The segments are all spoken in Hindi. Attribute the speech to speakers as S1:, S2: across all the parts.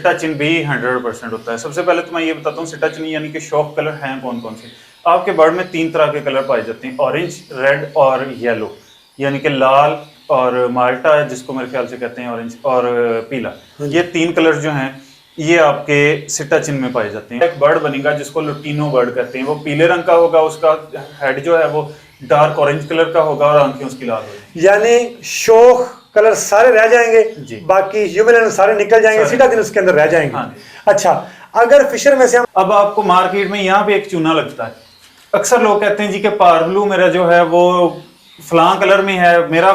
S1: सिटा चिन भी 100% होता है। सबसे पहले तो मैं ये बताता हूँ सिटा चिन यानी कि शौक कलर हैं कौन कौन से। आपके बर्ड में 3 तरह के कलर पाए जाते हैं, ऑरेंज, रेड और येलो, यानी कि लाल और माल्टा जिसको मेरे ख्याल से कहते हैं ऑरेंज, और पीला। ये 3 कलर जो हैं ये आपके सिटा चिन में पाए जाते हैं। एक बर्ड बनेगा जिसको लुटीनो बर्ड कहते हैं, वो पीले रंग का होगा, उसका हेड जो है वो डार्क ऑरेंज कलर का होगा और आंखें उसकी लाल होगी।
S2: यानी शौक कलर सारे रह जाएंगे, बाकी ह्यूमन सारे निकल जाएंगे, सिटा चिन उसके अंदर रह जाएंगे।
S1: हाँ।
S2: अच्छा, अगर फिशर में से हम
S1: अब आपको मार्केट में यहाँ पे एक चूना लगता है, अक्सर लोग कहते हैं जी कि पारब्लू मेरा जो है वो फलां कलर में है, मेरा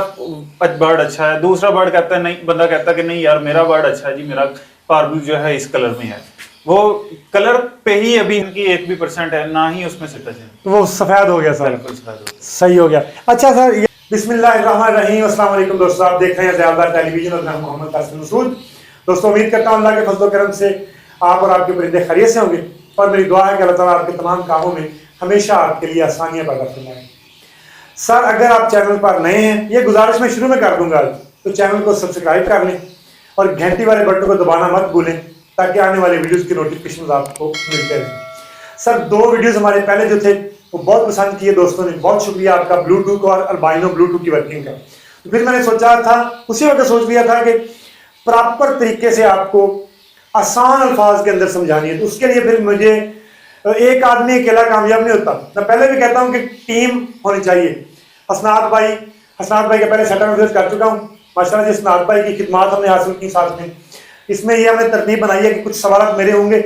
S1: बर्ड अच्छा है। दूसरा बर्ड कहता है नहीं, बंदा कहता है कि नहीं यार मेरा बर्ड अच्छा है जी, मेरा पारब्लू जो है इस कलर में है। वो कलर पे ही अभी इनकी 1% है, ना ही उसमें सिटा चिन,
S2: तो वो सफेद हो गया सर, सही हो गया। अच्छा सर, बिस्मिल्लाहिर्रहमानिर्रहीम, अस्सलाम वालेकुम दोस्तों, आप देख रहे हैं ज़ियादार टेलीविजन और मैं मोहम्मद कासिम मसूद। दोस्तों उम्मीद करता हूँ अल्लाह के फजल करम से आप और आपके परिंदे खैरियत से होंगे और मेरी दुआ है कि अल्लाह ताला आपके तमाम कामों में हमेशा आपके लिए आसानियाँ पैदा फरमाए। सर अगर आप चैनल पर नए हैं, ये गुजारिश मैं शुरू में कर दूंगा, तो चैनल को सब्सक्राइब कर लें और घंटी वाले बटन को दबाना मत भूलें ताकि आने वाले वीडियोस की नोटिफिकेशन आपको मिलते रहें। सर 2 वीडियोस हमारे पहले जो थे वो बहुत पसंद किए दोस्तों ने, बहुत शुक्रिया आपका ब्लूटूथ और अल्बाइनो ब्लूटूथ की वर्किंग का। तो फिर मैंने सोचा था, उसी वक्त सोच लिया था कि प्रॉपर तरीके से आपको आसान अल्फाज के अंदर समझानी है। तो उसके लिए फिर मुझे एक आदमी अकेला कामयाब नहीं होता, मैं पहले भी कहता हूँ कि टीम होनी चाहिए। हसनात भाई के पहले सेटअप विजिट कर चुका हूँ, माशाल्लाह जी हसनात भाई की खिदमत हमने हासिल की साथ में। इसमें ये हमने तरतीब बनाई है कि कुछ सवाल मेरे होंगे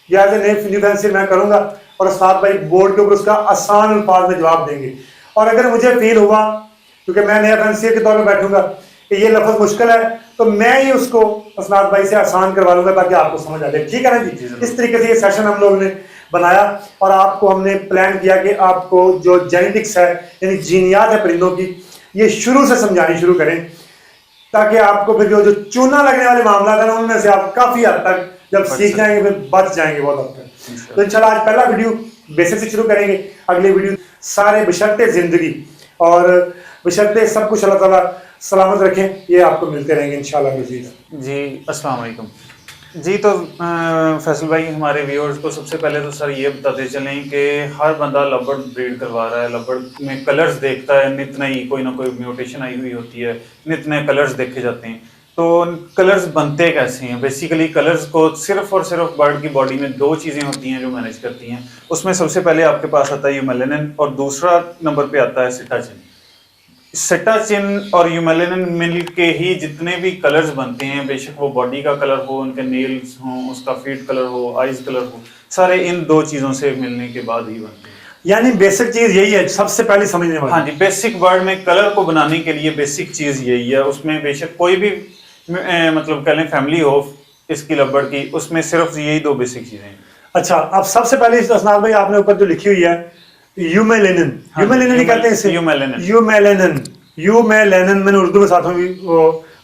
S2: या एज ए न्यू फैंसी मैं करूँगा और हसनात भाई बोर्ड के ऊपर उसका आसान अल्फाज में जवाब देंगे। और अगर मुझे फील हुआ, क्योंकि मैं नया फैंसी के तौर पर बैठूंगा, कि ये लफ्ज़ मुश्किल है, तो मैं ही उसको हसनात भाई से आसान करवा लूंगा ताकि आपको समझ आ जाए। ठीक है ना जी? इस तरीके से ये सेशन हम लोग ने बनाया और आपको हमने प्लान किया कि आपको जो जेनेटिक्स है यानी जीनियात है परिंदों की, ये शुरू से समझानी शुरू करें ताकि आपको फिर जो चूना लगने वाले मामला है ना उनमें से आप काफ़ी हद तक जब सीख जाएंगे फिर बच जाएंगे बहुत हद तक। तो इंशाल्लाह आज पहला वीडियो बेसिक से शुरू करेंगे, अगले वीडियो सारे बशर्ते ज़िंदगी और बशर्ते सब कुछ अल्लाह ताला सलामत रखें, ये आपको मिलते रहेंगे इंशाल्लाह।
S1: जी अस्सलाम वालेकुम जी। तो फैसल भाई हमारे व्यूअर्स को सबसे पहले तो सर ये बताते चलें कि हर बंदा लबर्ड ब्रीड करवा रहा है, लबर्ड में कलर्स देखता है, नित नई कोई ना कोई म्यूटेशन आई हुई होती है, नित नए कलर्स देखे जाते हैं। तो कलर्स बनते कैसे हैं? बेसिकली कलर्स को सिर्फ और सिर्फ बर्ड की बॉडी में 2 चीज़ें होती हैं जो मैनेज करती हैं। उसमें सबसे पहले आपके पास आता है यूमेलेनिन और दूसरा नंबर पे आता है सिटा चिन। सिटा चिन और यूमेलेनिन मिल के ही जितने भी कलर्स बनते हैं, बेशक वो बॉडी का कलर हो, उनके नेल्स हों, उसका फीट कलर हो, आइज कलर हो, सारे इन 2 चीज़ों से मिलने के बाद ही बनते हैं। यानी
S2: बेसिक चीज़ यही है सबसे पहले समझने वाली।
S1: हाँ जी, बेसिक बर्ड में कलर को बनाने के लिए बेसिक चीज़ यही है। उसमें बेशक कोई भी मतलब कह लें फैमिली हो इसकी लबर्ड की, उसमें सिर्फ यही 2 बेसिक चीज़ें हैं।
S2: अच्छा, अब सबसे पहले हसनात भाई आपने ऊपर जो लिखी हुई है यूमेलेनिन, यूमेलेनिन ही कहते हैं इसे, यूमेलेनिन मैंने उर्दू में साथ में भी वो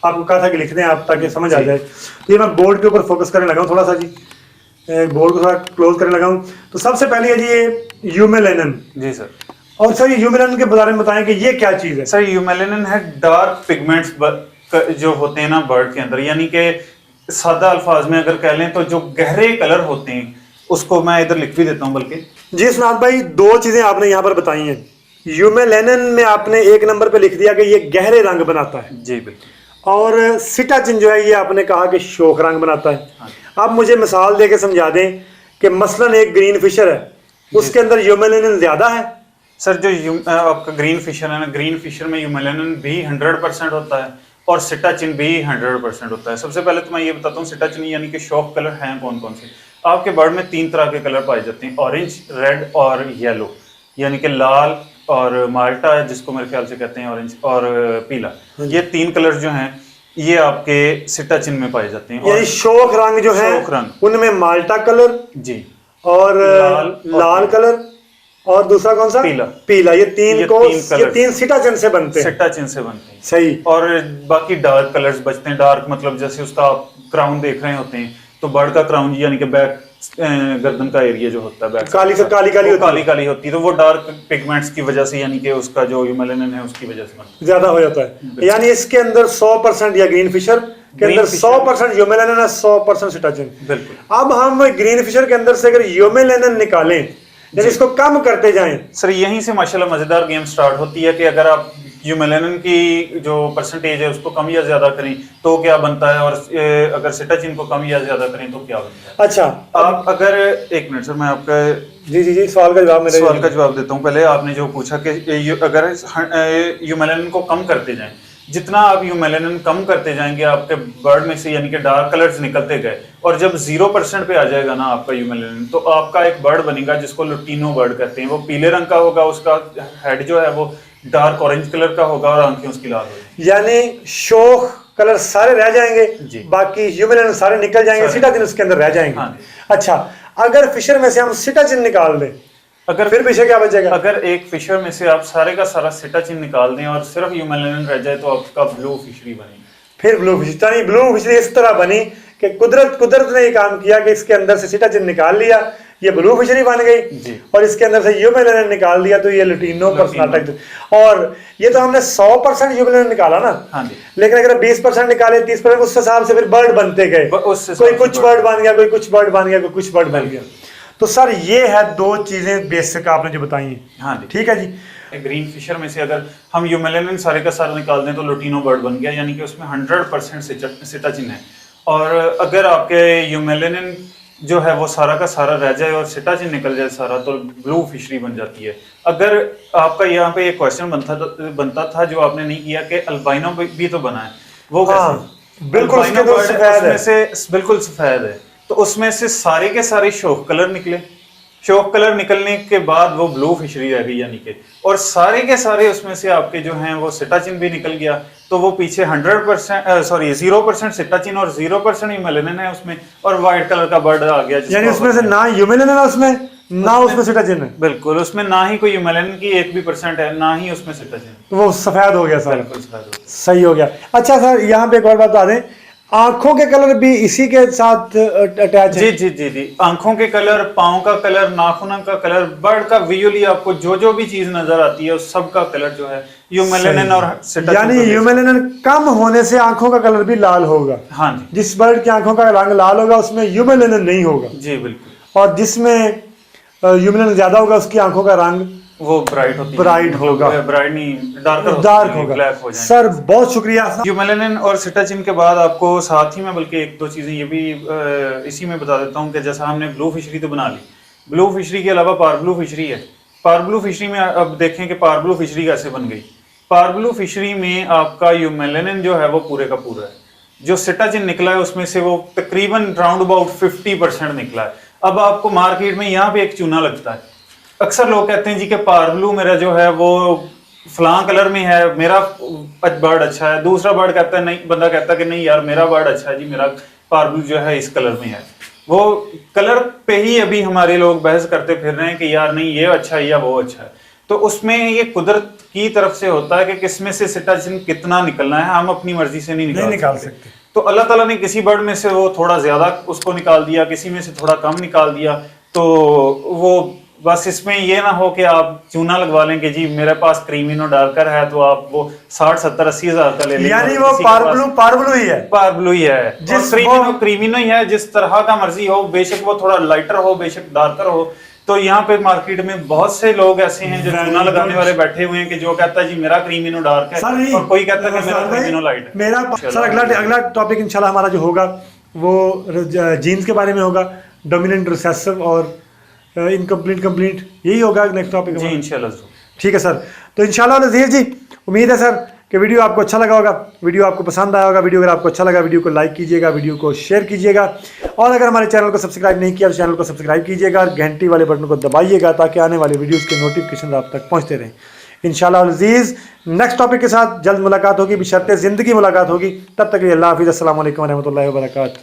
S2: आपको कहा था कि लिख दें आप ताकि समझ आ जाए। तो ये मैं बोर्ड के ऊपर फोकस करने लगा हूँ थोड़ा सा जी, बोर्ड को थोड़ा क्लोज करने लगा हूँ। तो सबसे पहले है जी ये यूमेलेनिन।
S1: जी सर।
S2: और सर ये यूमेलेनिन के बारे में बताएं कि ये क्या चीज़ है?
S1: सर यूमेलेनिन है डार्क पिगमेंट्स जो होते हैं ना बर्ड के अंदर, यानी कि सादा अल्फाज में अगर कह लें तो जो गहरे कलर होते हैं, उसको मैं इधर लिख भी देता हूँ बल्कि।
S2: जी हसनात भाई 2 चीज़ें आपने यहाँ पर बताई हैं। यूमेलेनिन में आपने 1 नंबर पे लिख दिया कि ये गहरे रंग बनाता है।
S1: जी बिल्कुल।
S2: और सिटा चिन जो है ये आपने कहा कि शौक रंग बनाता है। हाँ। आप मुझे मिसाल दे के समझा दें कि मसलन एक ग्रीन फिशर है, उसके अंदर यूमेलेनिन ज़्यादा है?
S1: सर जो आपका ग्रीन फिशर है ना, ग्रीन फिशर में यूमेलेनिन भी 100% होता है और सिटा चिन भी 100% होता है। सबसे पहले तो मैं ये बताता हूँ सिटा चिन यानी कि शौक कलर हैं कौन कौन से। आपके बर्ड में 3 तरह के कलर पाए जाते हैं, ऑरेंज, रेड और येलो, यानी कि लाल और माल्टा जिसको मेरे ख्याल से कहते हैं ऑरेंज, और पीला। ये 3 कलर जो हैं ये आपके सिटा चिन में पाए जाते हैं।
S2: यानी शौक रंग जो है उनमें माल्टा कलर
S1: जी
S2: और लाल कलर और दूसरा कौन सा? पीला। ये 3 सिटा चिन से बनते हैं।
S1: सिटा चिन से बनते हैं,
S2: सही।
S1: और बाकी डार्क कलर्स बचते हैं। डार्क मतलब जैसे उसका क्राउन देख रहे होते हैं, तो बर्ड का क्राउन यानी कि बैक गर्दन का एरिया जो होता है,
S2: काली
S1: काली होती है, तो वो डार्क पिगमेंट्स की वजह से यानी कि उसका जो यूमेलेनिन है उसकी वजह से ज्यादा
S2: हो जाता है। यानी इसके अंदर 100% या ग्रीन फिशर के अंदर 100% यूमेलेनिन है, 100% सिटाचिन।
S1: बिल्कुल।
S2: अब हम ग्रीन फिशर के अंदर से अगर यूमेलेनिन निकालें, जब इसको कम करते जाएं,
S1: सर यहीं से माशाल्लाह मजेदार गेम स्टार्ट होती है कि अगर आप यूमेलेनिन की जो परसेंटेज है उसको कम या ज्यादा करें तो क्या बनता है, और अगर सिटाचिन को कम या ज्यादा करें तो क्या बनता है।
S2: अच्छा,
S1: आप अगर एक मिनट सर, मैं आपका
S2: जी सवाल का जवाब
S1: देता हूँ। पहले आपने जो पूछा कि अगर यूमेलेनिन को कम करते जाएं, जितना आप यूमेलेनिन कम करते जाएंगे आपके बर्ड में से यानी कि डार्क कलर्स निकलते गए, और जब 0% पे आ जाएगा ना आपका यूमेलेनिन, तो आपका एक बर्ड बनेगा जिसको लुटीनो बर्ड कहते हैं। वो पीले रंग का होगा, उसका हेड जो है वो डार्क ऑरेंज कलर का होगा और आंखें उसकी लाल होगी।
S2: यानी शोख कलर सारे रह जाएंगे, बाकी यूमेलेनिन सारे निकल जाएंगे, सिटाचिन उसके अंदर रह जाएंगे।
S1: हाँ।
S2: अच्छा, अगर फिशर में से हम सिटाचिन निकाल दें,
S1: अगर
S2: फिर पीछे क्या बचेगा?
S1: अगर एक फिशर में से आप सारे का सारा सिटाचिन निकाल दें और सिर्फ यूमेलेनिन रह जाए तो आपका ब्लू फिशरी बनेगी।
S2: फिर ब्लू फिशरी, ब्लू फिशरी इस तरह बनी कि कुदरत ने ये काम किया कि इसके अंदर से सिटाचिन निकाल लिया, ये ब्लू फिशरी बन गई, और इसके अंदर से यूमेलेनिन निकाल दिया तो ये लुटीनो पर्सनाटा। और ये तो हमने 100% यूमेलेनिन निकाला ना।
S1: हाँ जी।
S2: लेकिन अगर 20% निकाले, 30%, उस हिसाब से फिर बर्ड बनते गए, कोई कुछ बर्ड बन गया, कोई कुछ बर्ड बन गया, कोई कुछ बर्ड बन गया। तो सर ये है दो चीजें बेसिक आपने जो बताई हैं।
S1: हाँ जी,
S2: ठीक है जी।
S1: ग्रीन फिशर में से अगर हम यूमेलेनिन सारे का सारा निकाल दें तो लुटीनो बर्ड बन गया, यानी कि उसमें 100% सिटाचिन है। और अगर आपके यूमेलेनिन जो है वो सारा का सारा रह जाए और सिटाचिन निकल जाए सारा, तो ब्लू फिशरी बन जाती है। अगर आपका यहाँ पे एक क्वेश्चन बनता था जो आपने नहीं किया कि अल्बाइनो भी तो बना है, वो कैसे?
S2: बिल्कुल, उसके तो सफेद है,
S1: से बिल्कुल सफेद है, तो उसमें से सारे के सारे शोक कलर निकले। शोक कलर निकलने के बाद वो ब्लू फिशरी रह गई, यानी कि, और सारे के सारे उसमें से आपके जो हैं वो सिटाचिन भी निकल गया, तो वो पीछे 0% सिटाचिन और 0% यूमेलेनिन है उसमें, और व्हाइट कलर का बर्ड आ गया,
S2: यानी उसमें से ना यूमेलेनिन है उसमें, ना उसमें सिटाचिन है।
S1: बिल्कुल, उसमें ना ही कोई यूमेलेनिन की 1% है, ना ही उसमें सिटाचिन,
S2: तो वो सफेद हो गया सर।
S1: बिल्कुल सफेद हो गया।
S2: सही हो गया। अच्छा सर, यहाँ पे एक और बात बता दें, आंखों के कलर भी इसी के साथ अटैच है?
S1: जी, आंखों के कलर, पाँव का कलर, नाखून का कलर, बर्ड का विजुअली आपको जो भी चीज नजर आती है उस सब का कलर जो है यूमेलेनिन और सिटाचिन,
S2: यानी यूमेलेनिन कम होने से आंखों का कलर भी लाल होगा।
S1: हाँ जी।
S2: जिस बर्ड की आंखों का रंग लाल होगा उसमें यूमेलेनिन नहीं होगा।
S1: जी बिल्कुल।
S2: और जिसमें यूमेलेनिन ज्यादा होगा उसकी आंखों का रंग
S1: वो ब्राइट
S2: होगा,
S1: ब्राइट नहीं, डार्क होगा, ब्लैक हो जाएगा।
S2: सर बहुत शुक्रिया।
S1: यूमेलेनिन और सिटाचिन के बाद आपको साथ ही में बल्कि एक दो चीजें ये भी इसी में बता देता हूँ कि जैसा हमने ब्लू फिशरी तो बना ली, ब्लू फिशरी के अलावा पारब्लू फिशरी है। पारब्लू फिशरी में अब देखें कि पारब्लू फिशरी कैसे बन गई। पारब्लू फिशरी में आपका यूमेलेनिन जो है वो पूरे का पूरा है, जो सिटाचिन निकला है उसमें से वो तकरीबन राउंड अबाउट 50% निकला है। अब आपको मार्केट में यहाँ पे एक चूना लगता है, अक्सर लोग कहते हैं जी कि पारब्लू मेरा जो है वो फलां कलर में है, मेरा बर्ड अच्छा है। दूसरा बर्ड कहता है नहीं, बंदा कहता है कि नहीं यार मेरा बर्ड अच्छा है जी, मेरा पारब्लू जो है इस कलर में है। वो कलर पे ही अभी हमारे लोग बहस करते फिर रहे हैं कि यार नहीं ये अच्छा है या वो अच्छा है। तो उसमें ये कुदरत की तरफ से होता है कि किसमें से सिटाचिन कितना निकलना है, हम अपनी मर्जी से नहीं निकाल सकते। तो अल्लाह ताला ने किसी बर्ड में से वो थोड़ा ज्यादा उसको निकाल दिया, किसी में से थोड़ा कम निकाल दिया। तो वो बस इसमें ये ना हो कि आप चूना लगवा लें कि जी मेरे पास क्रीमिनो डार्कर है तो आप वो 60, 70, 80 हजार का ले लेंगे,
S2: यानी वो पारब्लू ही है,
S1: पारब्लू ही है, जिस क्रीमिनो ही है, जिस तरह का मर्जी हो, बेशक वो थोड़ा लाइटर हो, बेशक डार्कर हो। तो यहाँ पे मार्केट में बहुत से लोग ऐसे हैं जो चूना लगाने वाले बैठे हुए हैं कि जो कहता है जी मेरा क्रीमिनो डार्क है और कोई कहता है कि मेरा क्रीमिनो लाइट है।
S2: मेरा सर अगला टॉपिक इंशाल्लाह हमारा जो होगा वो जीन्स के बारे में होगा, डोमिनेंट, रिसेसिव और इनकम्प्लीट, कंप्लीट, यही होगा नेक्स्ट टॉपिक
S1: जी इंशाल्लाह।
S2: ठीक है सर, तो इंशाल्लाह नज़ीर जी उम्मीद है सर कि वीडियो आपको अच्छा लगा होगा, वीडियो आपको पसंद आया होगा। वीडियो अगर आपको अच्छा लगा वीडियो को लाइक कीजिएगा, वीडियो को शेयर कीजिएगा, और अगर हमारे चैनल को सब्सक्राइब नहीं किया तो चैनल को सब्सक्राइब कीजिएगा और घंटी वाले बटन को दबाइएगा ताकि आने वाले वीडियोज़ के नोटिफिकेशन आप तक पहुँचते रहें। इंशाल्लाह अज़ीज़ नेक्स्ट टॉपिक के साथ जल्द मुलाकात होगी, बशर्ते ज़िंदगी मुलाकात होगी। तब तक के लिए अल्लाह हाफ़िज़, अस्सलामु अलैकुम व रहमतुल्लाहि व बरकातहू।